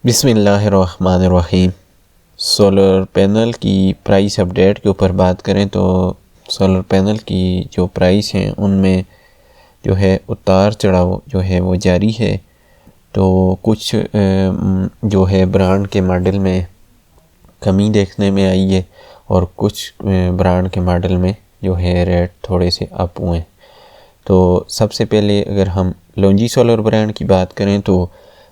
बिस्मिल्लाहिर्रहमानिर्रहीम। Solar panel की price update के ऊपर बात करें तो सोलर पैनल की जो प्राइस हैं उनमें जो है उतार चढ़ाव जो है वो जारी है। तो कुछ जो है ब्रांड के मॉडल में कमी देखने में आई है और कुछ ब्रांड के मॉडल में जो है रेट थोड़े से अप हुए। तो सबसे पहले अगर हम लोंजी सोलर ब्रांड की बात करें तो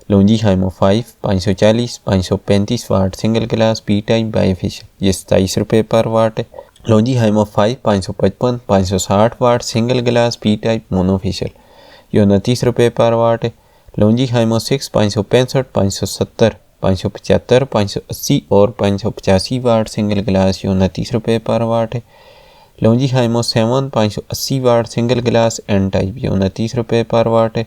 Longi Himo 5 540 535 watt single glass P type bifacial ये 27 रुपये पर वाट है। Longi Himo 5 555 560 watt single glass P type monofacial ये 29 रुपये पर वाट है। लोंजी हाइमो 6 565 570 575 580 और 585 वाट सिंगल ग्लास ये 29 रुपये पर वाट है। Longi Himo 7 580 watt single glass N type ये 29 रुपये पर वाट है।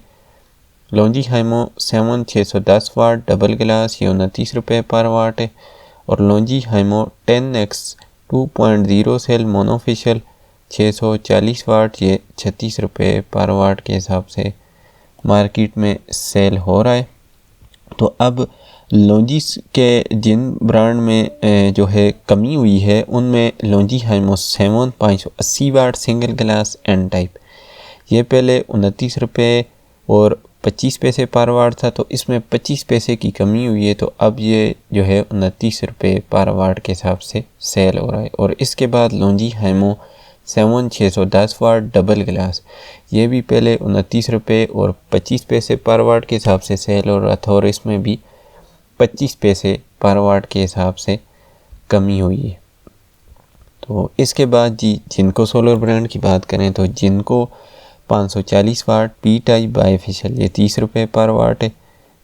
लोंजी हाइमो 7 610 वाट डबल ग्लास ये 29 रुपये पर वाट है। और लोंजी हाइमो 10X 2.0 सेल मोनोफिशियल 640 वाट ये 36 रुपये पर वाट के हिसाब से मार्केट में सेल हो रहा है। तो अब लोंजी के जिन ब्रांड में जो है कमी हुई है उनमें Longi Himo 7 580 watt single glass N type ये पहले 29 रुपये और 25 पैसे पर वाट था, तो इसमें 25 पैसे की कमी हुई है। तो अब ये जो है 29 रुपये पर वाट के हिसाब से सेल हो रहा है। और इसके बाद लोंजी हाइमो 7 610 वाट डबल ग्लास ये भी पहले 29 रुपये और 25 पैसे पर वाट के हिसाब से सेल हो रहा था और इसमें भी 25 पैसे पर वाट के हिसाब से कमी हुई है। तो इसके बाद जी जिनको सोलर ब्रांड की बात करें तो जिनको 540 वाट पी टाइप बाईफिशियल ये 30 रुपये पर वाट है।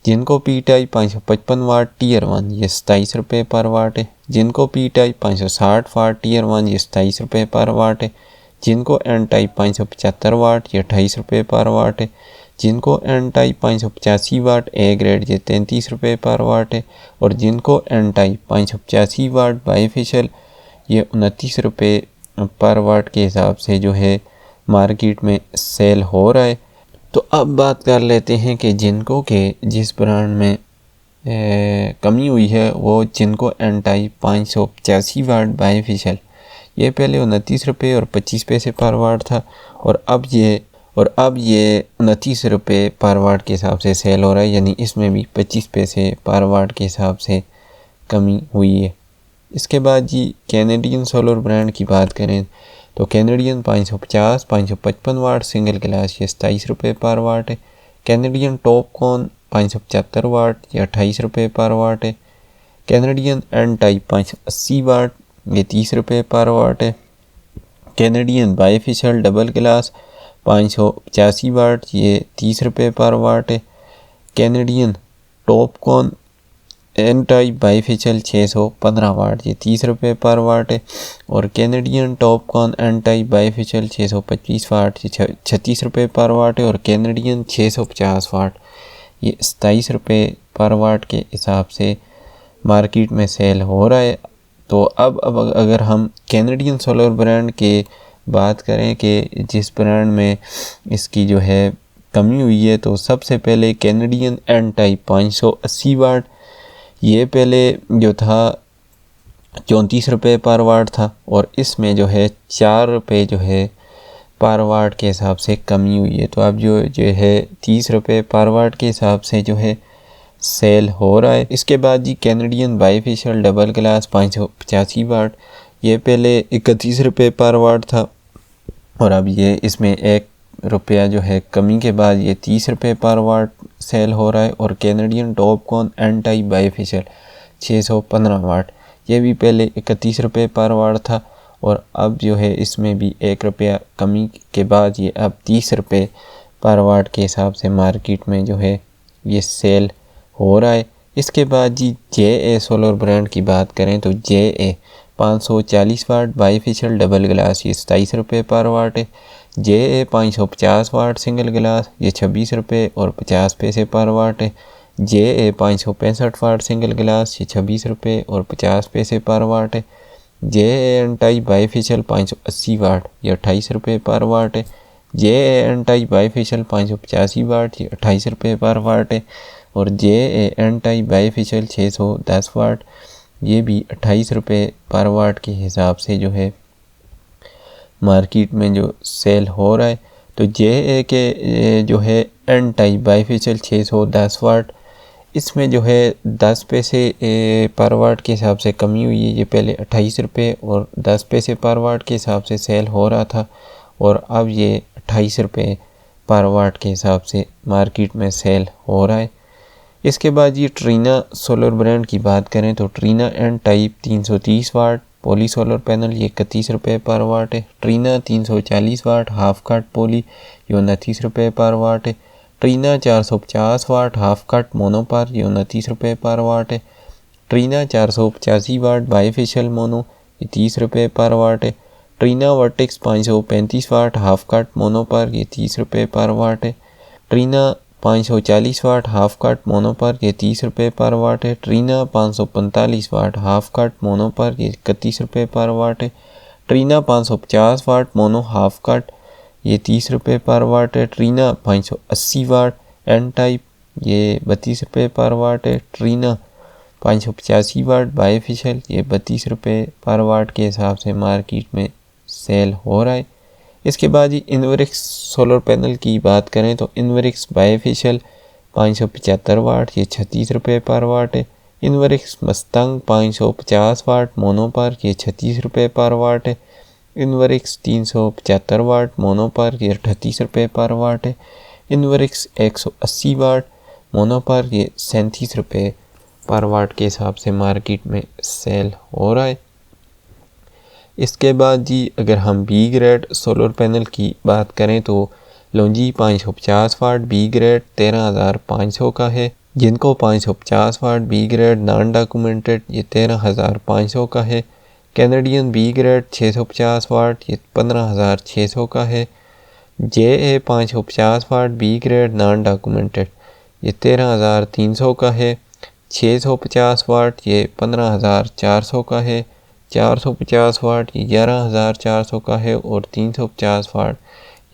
जिनको पी टाइप 555 वाट टीयर 1 ये 27 रुपये पर वाट है। जिनको पी टाइप 560 वाट टीयर 1 ये 27 रुपये पर वाट है। जिनको एन टाइप 575 वाट ये 28 रुपये पर वाट है। जिनको N type 585 watt A grade ये 33 रुपये पर वाट है। और जिनको एन टाइप 585 वाट बाईफिशियल ये 29 रुपये पर वाट के हिसाब से जो है मार्केट में सेल हो रहा है। तो अब बात कर लेते हैं कि जिनको के जिस ब्रांड में कमी हुई है वो जिनको एन टाइप 585 वाट बाईफिशियल ये पहले 29 रुपये और 25 पैसे पर वाट था और अब ये 29 रुपये पर वाट के हिसाब से सेल हो रहा है, यानी इसमें भी 25 पैसे पर वाट के हिसाब से कमी हुई है। इसके बाद जी कैनेडियन सोलर ब्रांड की बात करें तो कैनेडियन 550 555 वाट सिंगल ग्लास ये 27 रुपये पर वाट है। कैनेडियन टॉपकॉन 575 वाट ये 28 रुपये पर वाट है। कैनेडियन एन टाइप 580 वाट ये 30 रुपये पर वाट है। Canadian bifacial double glass 585 watt ये 30 रुपये पर वाट है। Canadian TOPCon N type bifacial 615 watt ये 30 रुपये पर वाट है। और Canadian TOPCon N type bifacial 625 watt ये 36 रुपये पर वाट है। और कैनेडियन 650 वाट ये 27 रुपये पर वाट के हिसाब से मार्केट में सेल हो रहा है। तो अब अगर हम कैनेडियन सोलर ब्रांड के बात करें कि जिस ब्रांड में इसकी जो है कमी हुई है तो सबसे पहले कैनेडियन एन टाइप 580 वाट ये पहले जो था 34 रुपये पर वाट था और इसमें जो है 4 रुपये जो है पर वाट के हिसाब से कमी हुई है। तो अब जो है 30 रुपये पर वाट के हिसाब से जो है सेल हो रहा है। इसके बाद जी Canadian bifacial double glass 585 watt ये पहले 31 रुपये पर वाट था और अब ये इसमें 1 रुपया जो है कमी के बाद ये 30 रुपये पर वाट सेल हो रहा है। और Canadian TOPCon N type bifacial 615 watt ये भी पहले 31 रुपये पर वाट था और अब जो है इसमें भी 1 रुपया कमी के बाद ये अब 30 रुपये पर वाट के हिसाब से मार्केट में जो है ये सेल हो रहा है। इसके बाद जी JA सोलर ब्रांड की बात करें तो JA 540 वाट बाईफिशियल डबल ग्लास ये 27 रुपये पर वाट है। JA 550 वाट सिंगल ग्लास ये 26 रुपये और 50 पैसे पर वाट है। JA 565 वाट सिंगल ग्लास ये 26 रुपये और 50 पैसे पर वाट है। JA एन टाइप बाईफिशियल 580 वाट ये 28 रुपये पर वाट है। JA N type bifacial 585 watt ये 28 रुपये पर वाट है। और JAN टाइप बाईफिशियल 610 वाट ये भी 28 रुपये पर वाट के हिसाब से जो है मार्केट में जो सेल हो रहा है। तो JA के जो है N टाइप बाईफिशियल 610 वाट इसमें जो है 10 पैसे पर वाट के हिसाब से कमी हुई है। ये पहले 28 रुपये और 10 पैसे पर वाट के हिसाब से सेल हो रहा था और अब ये 28 रुपये पर वाट के हिसाब से मार्केट में सेल हो रहा है। इसके बाद ये ट्रीना सोलर ब्रांड की बात करें तो ट्रीना N टाइप 330 वाट पोली सोलर पैनल ये 31 रुपये पर वाट है। ट्रीना 340 वाट हाफ कट पोली ये 29 रुपये पर वाट है। ट्रीना 450 वाट हाफ कट मोनोपार ये 29 रुपये पर वाट है। ट्रीना 485 वाट बाईफिशियल मोनो ये 30 रुपये पर वाट है। ट्रीना वर्टेक्स 535 वाट हाफ कट मोनोपार ये 30 रुपये पर वाट है। ट्रीना 540 वाट हाफ कट मोनोपार ये 30 रुपये पर वाट है। ट्रीना 545 वाट हाफ कट मोनोपार ये 31 रुपये पर वाट है। ट्रीना 550 वाट मोनो हाफ कट ये 30 रुपये पर वाट है। ट्रीना 580 वाट N टाइप ये 32 रुपये पर वाट है। ट्रीना 585 वाट बाईफिशियल ये 32 रुपये पर वाट के हिसाब से मार्केट में सेल हो रहा है। इसके बाद ही इन्वर्क्स सोलर पैनल की बात करें तो इन्वर्क्स बाईफिशियल 575 वाट ये 36 रुपये पर वाट है। इन्वर्क्स मस्तंग 550 वाट मोनोपार ये 36 रुपये पर वाट है। इन्वर्क्स 375 वाट मोनोपार ये 38 रुपये पर वाट है। इन्वर्क्स 180 वाट मोनोपार ये 37 रुपये पर वाट के हिसाब से मार्केट में सेल हो रहा है। इसके बाद जी अगर हम बी ग्रेड सोलर पैनल की बात करें तो लोंजी 550 वाट बी ग्रेड 13,500 का है। जिनको 550 वाट बी ग्रेड नॉन डॉक्यूमेंटेड ये 13,500 का है। कैनेडियन बी ग्रेड 650 वाट ये 15,600 का है। JA 550 वाट बी ग्रेड नॉन डॉक्यूमेंटेड ये 13,300 का है। 650 वाट ये 15,400 का है। 450 वाट ये 11,400 का है और 350 वाट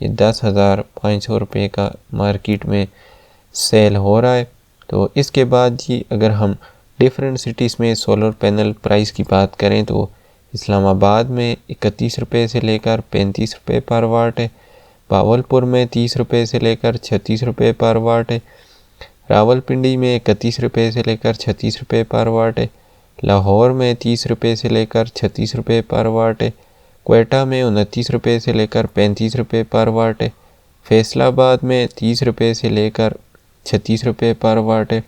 ये 10,500 रुपये का मार्केट में सेल हो रहा है। तो इसके बाद जी अगर हम डिफरेंट सिटीज़ में सोलर पैनल प्राइस की बात करें तो इस्लामाबाद में 31 रुपये से लेकर 35 रुपये पर वाट है। भावलपुर में 30 रुपये से लेकर 36 रुपये पर वाट है। रावलपिंडी में 31 रुपये से लेकर 36 रुपये पर वाट है। लाहौर में 30 रुपये से लेकर 36 रुपये पर वाट है। क्वेटा में 29 रुपये से लेकर 35 रुपये पर वाट है। फैसलाबाद में 30 रुपये से लेकर 36 रुपये पर वाट है।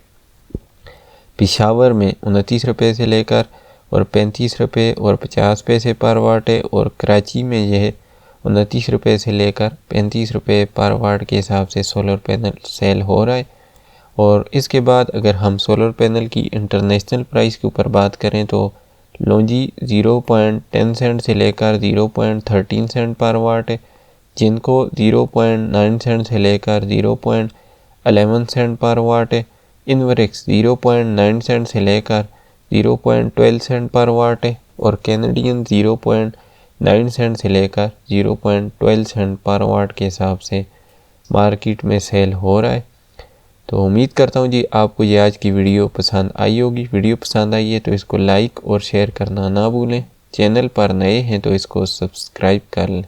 पेशावर में 29 रुपये से लेकर और 35 रुपये और 50 पैसे पर वाट है। और कराची में यह 29 रुपये से लेकर 35 रुपये पर वाट के हिसाब से सोलर पैनल सेल हो रहा है। और इसके बाद अगर हम सोलर पैनल की इंटरनेशनल प्राइस के ऊपर बात करें तो लोंजी 0.10 सेंट से लेकर 0.13 सेंट पर वाट है। जिनको 0.9 सेंट से लेकर 0.11 सेंट पर वाट है। इन्वर्क्स 0.9 सेंट से लेकर 0.12 सेंट पर वाट है। और कैनेडियन 0.9 सेंट से लेकर 0.12 सेंट पर वाट के हिसाब से मार्केट में सेल हो रहा है। तो उम्मीद करता हूँ जी आपको ये आज की वीडियो पसंद आई होगी। वीडियो पसंद आई है तो इसको लाइक और शेयर करना ना भूलें। चैनल पर नए हैं तो इसको सब्सक्राइब कर लें।